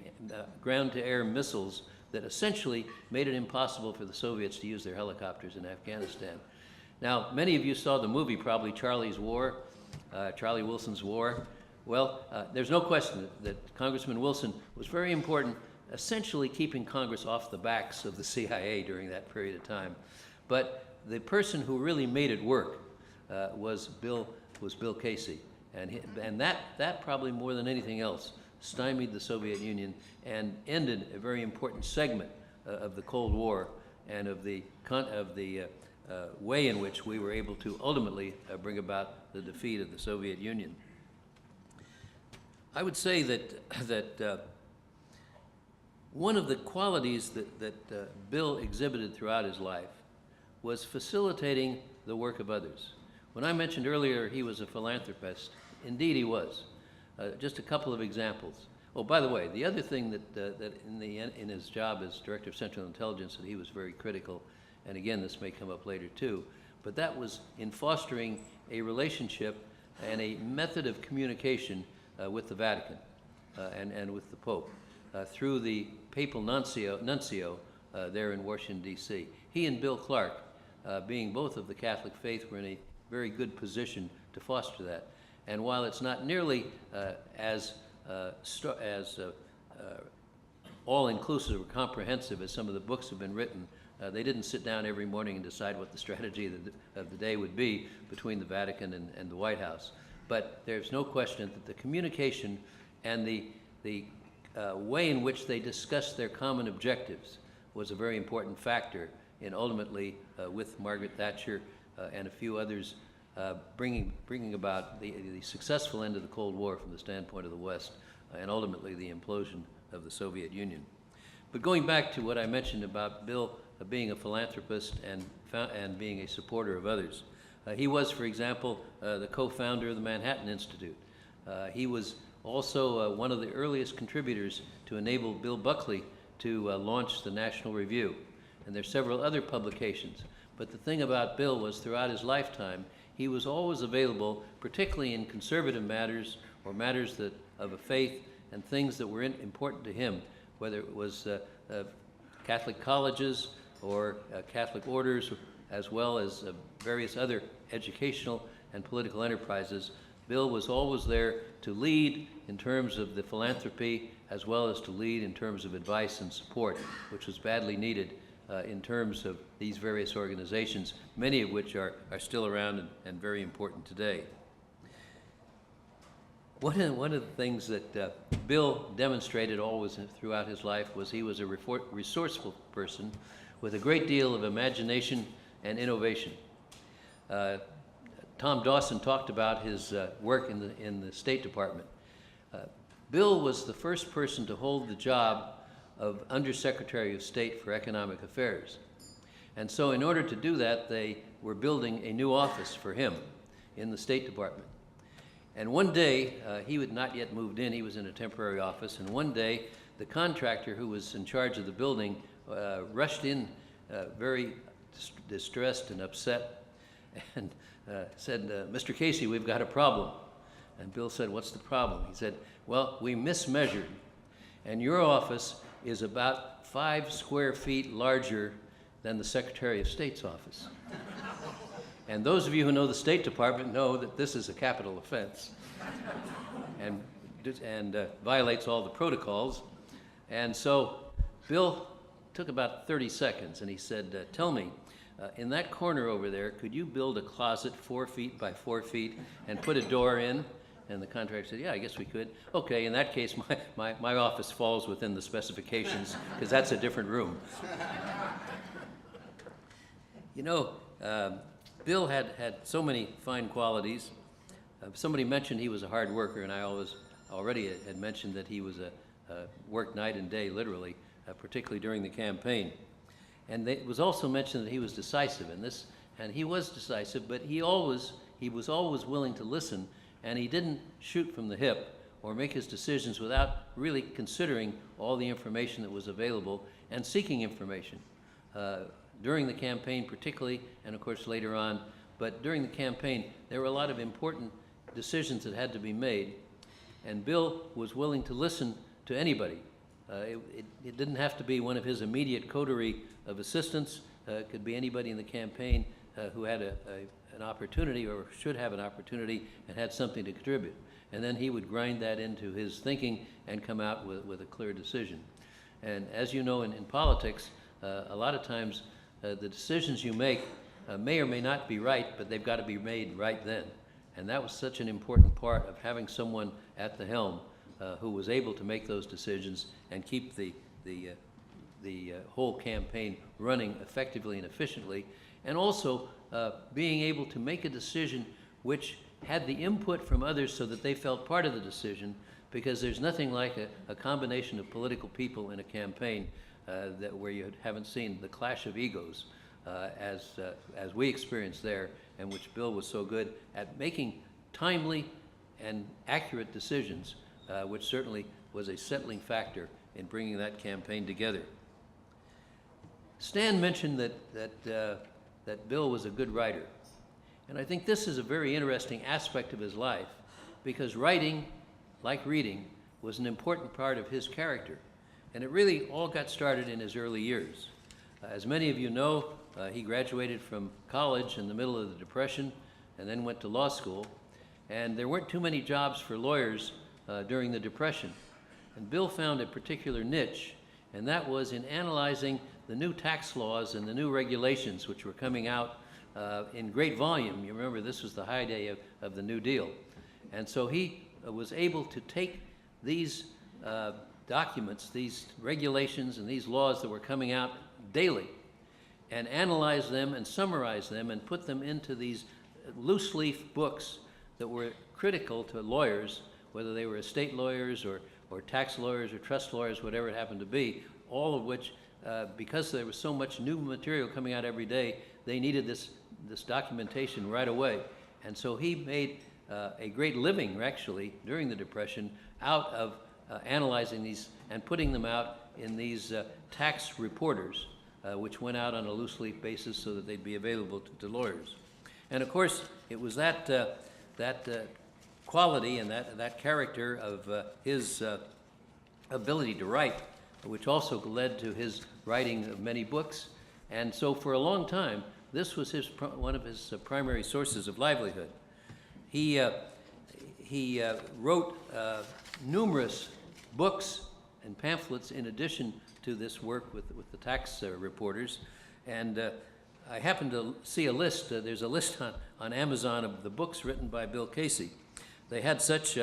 Speaker 12: ground-to-air missiles that essentially made it impossible for the Soviets to use their helicopters in Afghanistan. Now, many of you saw the movie, probably, Charlie's War, Charlie Wilson's War. Well, there's no question that Congressman Wilson was very important, essentially keeping Congress off the backs of the CIA during that period of time. But the person who really made it work was Bill Casey. And that probably more than anything else stymied the Soviet Union and ended a very important segment of the Cold War and of the way in which we were able to ultimately bring about the defeat of the Soviet Union. I would say that one of the qualities that Bill exhibited throughout his life was facilitating the work of others. When I mentioned earlier he was a philanthropist, indeed he was. Just a couple of examples. Oh, by the way, the other thing that in his job as Director of Central Intelligence that he was very critical, and again, this may come up later too, but that was in fostering a relationship and a method of communication with the Vatican and with the Pope through the papal nuncio there in Washington, D.C. He and Bill Clark, being both of the Catholic faith, were in a very good position to foster that. And while it's not nearly as all-inclusive or comprehensive as some of the books have been written, they didn't sit down every morning and decide what the strategy of the day would be between the Vatican and the White House. But there's no question that the communication and the way in which they discussed their common objectives was a very important factor in ultimately, with Margaret Thatcher and a few others, bringing about the successful end of the Cold War from the standpoint of the West, and ultimately the implosion of the Soviet Union. But going back to what I mentioned about Bill being a philanthropist and being a supporter of others, he was, for example, the co-founder of the Manhattan Institute. He was also one of the earliest contributors to enable Bill Buckley to launch the National Review. And there's several other publications. But the thing about Bill was throughout his lifetime, he was always available, particularly in conservative matters or matters of a faith and things that were important to him, whether it was Catholic colleges or Catholic orders, as well as various other educational and political enterprises. Bill was always there to lead in terms of the philanthropy, as well as to lead in terms of advice and support, which was badly needed in terms of these various organizations, many of which are still around and very important today. One of the things that Bill demonstrated always throughout his life was he was a resourceful person with a great deal of imagination and innovation. Tom Dawson talked about his work in the State Department. Bill was the first person to hold the job of Undersecretary of State for Economic Affairs. And so in order to do that, they were building a new office for him in the State Department. And one day, he had not yet moved in, he was in a temporary office, and one day, the contractor who was in charge of the building rushed in very distressed and upset and said, Mr. Casey, we've got a problem. And Bill said, what's the problem? He said, well, we mismeasured, and your office is about 5 square feet larger than the Secretary of State's office. And those of you who know the State Department know that this is a capital offense and violates all the protocols. And so Bill took about 30 seconds and he said, tell me, in that corner over there, could you build a closet 4 feet by 4 feet and put a door in? And the contractor said, yeah, I guess we could. Okay, in that case, my office falls within the specifications because that's a different room. You know, Bill had so many fine qualities. Somebody mentioned he was a hard worker, and I already had mentioned that he was worked night and day, literally, particularly during the campaign. And it was also mentioned that he was decisive in this, and he was decisive, but he was always willing to listen, and he didn't shoot from the hip or make his decisions without really considering all the information that was available and seeking information. During the campaign particularly, and of course later on, but during the campaign, there were a lot of important decisions that had to be made, and Bill was willing to listen to anybody. It didn't have to be one of his immediate coterie of assistants. It could be anybody in the campaign who had an opportunity or should have an opportunity and had something to contribute. And then he would grind that into his thinking and come out with a clear decision. And as you know, in politics, a lot of times the decisions you make may or may not be right, but they've got to be made right then. And that was such an important part of having someone at the helm who was able to make those decisions and keep the whole campaign running effectively and efficiently, and also being able to make a decision which had the input from others so that they felt part of the decision, because there's nothing like a combination of political people in a campaign where you haven't seen the clash of egos as we experienced there, and which Bill was so good at making timely and accurate decisions which certainly was a settling factor in bringing that campaign together. Stan mentioned that Bill was a good writer. And I think this is a very interesting aspect of his life, because writing, like reading, was an important part of his character. And it really all got started in his early years. As many of you know, he graduated from college in the middle of the Depression and then went to law school. And there weren't too many jobs for lawyers during the Depression. And Bill found a particular niche, and that was in analyzing the new tax laws and the new regulations which were coming out in great volume. You remember, this was the heyday of the New Deal. And so he was able to take these documents, these regulations and these laws that were coming out daily, and analyze them and summarize them and put them into these loose leaf books that were critical to lawyers, whether they were estate lawyers or tax lawyers or trust lawyers, whatever it happened to be, all of which, because there was so much new material coming out every day, they needed this documentation right away. And so he made a great living, actually, during the Depression, out of analyzing these and putting them out in these tax reporters, which went out on a loose leaf basis so that they'd be available to lawyers. And of course, it was that quality and that character of his ability to write, which also led to his writing of many books. And so for a long time, this was one of his primary sources of livelihood. He wrote numerous books and pamphlets in addition to this work with the tax reporters. And I happened to see a list. There's a list on Amazon of the books written by Bill Casey. They had such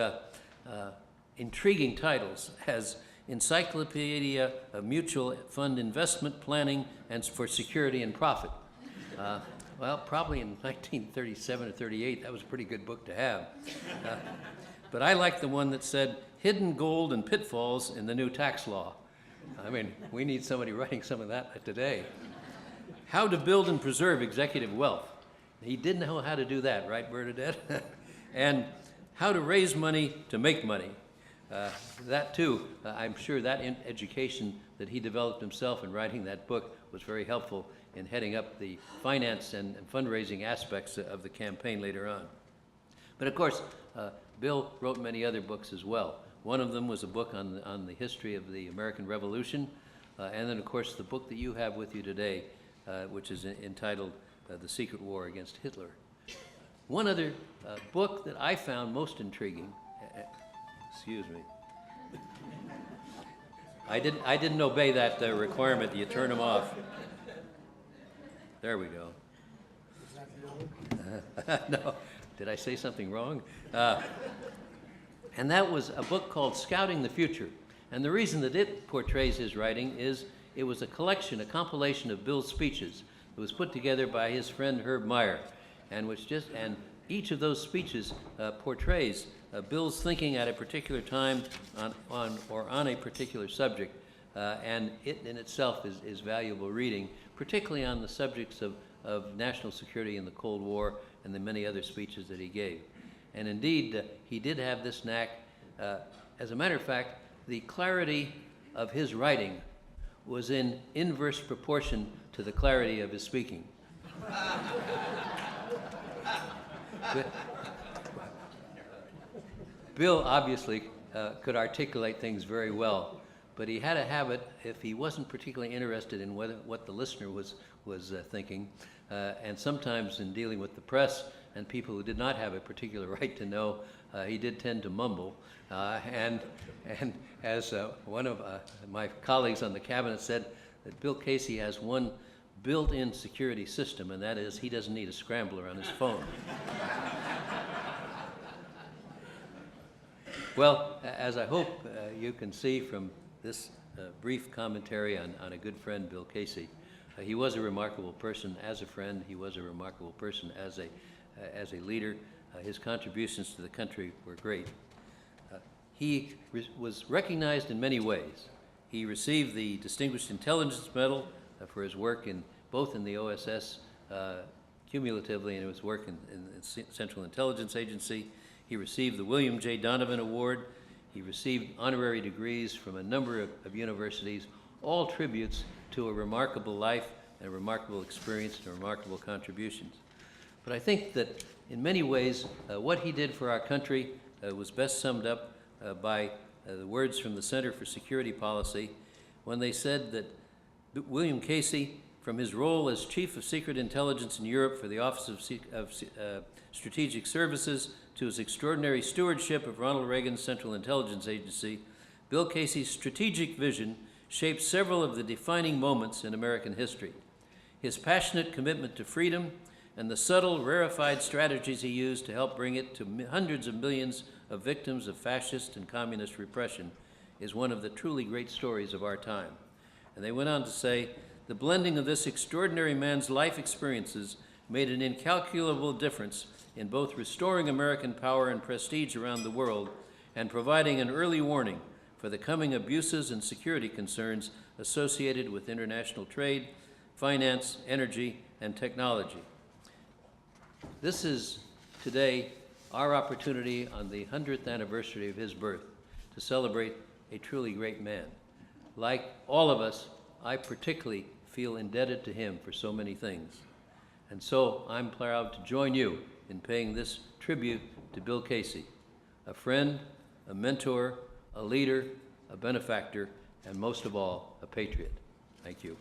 Speaker 12: intriguing titles as Encyclopedia of Mutual Fund Investment Planning and for Security and Profit. Well, probably in 1937 or 38, that was a pretty good book to have. But I liked the one that said, Hidden Gold and Pitfalls in the New Tax Law. I mean, we need somebody writing some of that today. How to Build and Preserve Executive Wealth. He did know how to do that, right, Bernadette? And How to Raise Money to Make Money. That too, I'm sure that education that he developed himself in writing that book was very helpful in heading up the finance and fundraising aspects of the campaign later on. But of course, Bill wrote many other books as well. One of them was a book on the history of the American Revolution, and then of course the book that you have with you today, which is entitled The Secret War Against Hitler. One other book that I found most intriguing, excuse me, I didn't obey that requirement that you turn them off. There we go. No, did I say something wrong? And that was a book called Scouting the Future. And the reason that it portrays his writing is it was a collection, a compilation of Bill's speeches. It was put together by his friend Herb Meyer, and each of those speeches portrays Bill's thinking at a particular time on a particular subject, and it in itself is valuable reading, particularly on the subjects of national security in the Cold War and the many other speeches that he gave. And indeed, he did have this knack. As a matter of fact, the clarity of his writing was in inverse proportion to the clarity of his speaking. Bill obviously could articulate things very well, but he had a habit, if he wasn't particularly interested in what the listener was thinking, and sometimes in dealing with the press and people who did not have a particular right to know, he did tend to mumble. And as one of my colleagues on the cabinet said, that Bill Casey has one built-in security system, and that is he doesn't need a scrambler on his phone. Well, as I hope you can see from this brief commentary on a good friend, Bill Casey, he was a remarkable person as a friend. He was a remarkable person as a leader. His contributions to the country were great. He was recognized in many ways. He received the Distinguished Intelligence Medal for his work both in the OSS cumulatively and his work in Central Intelligence Agency. He received the William J. Donovan Award. He received honorary degrees from a number of universities, all tributes to a remarkable life and a remarkable experience and remarkable contributions. But I think that in many ways, what he did for our country was best summed up by the words from the Center for Security Policy when they said that William Casey, from his role as Chief of Secret Intelligence in Europe for the Office of Strategic Services to his extraordinary stewardship of Ronald Reagan's Central Intelligence Agency, Bill Casey's strategic vision shaped several of the defining moments in American history. His passionate commitment to freedom and the subtle, rarefied strategies he used to help bring it to hundreds of millions of victims of fascist and communist repression is one of the truly great stories of our time. And they went on to say, the blending of this extraordinary man's life experiences made an incalculable difference in both restoring American power and prestige around the world and providing an early warning for the coming abuses and security concerns associated with international trade, finance, energy, and technology. This is today our opportunity on the 100th anniversary of his birth to celebrate a truly great man. Like all of us, I particularly feel indebted to him for so many things. And so I'm proud to join you in paying this tribute to Bill Casey, a friend, a mentor, a leader, a benefactor, and most of all, a patriot. Thank you.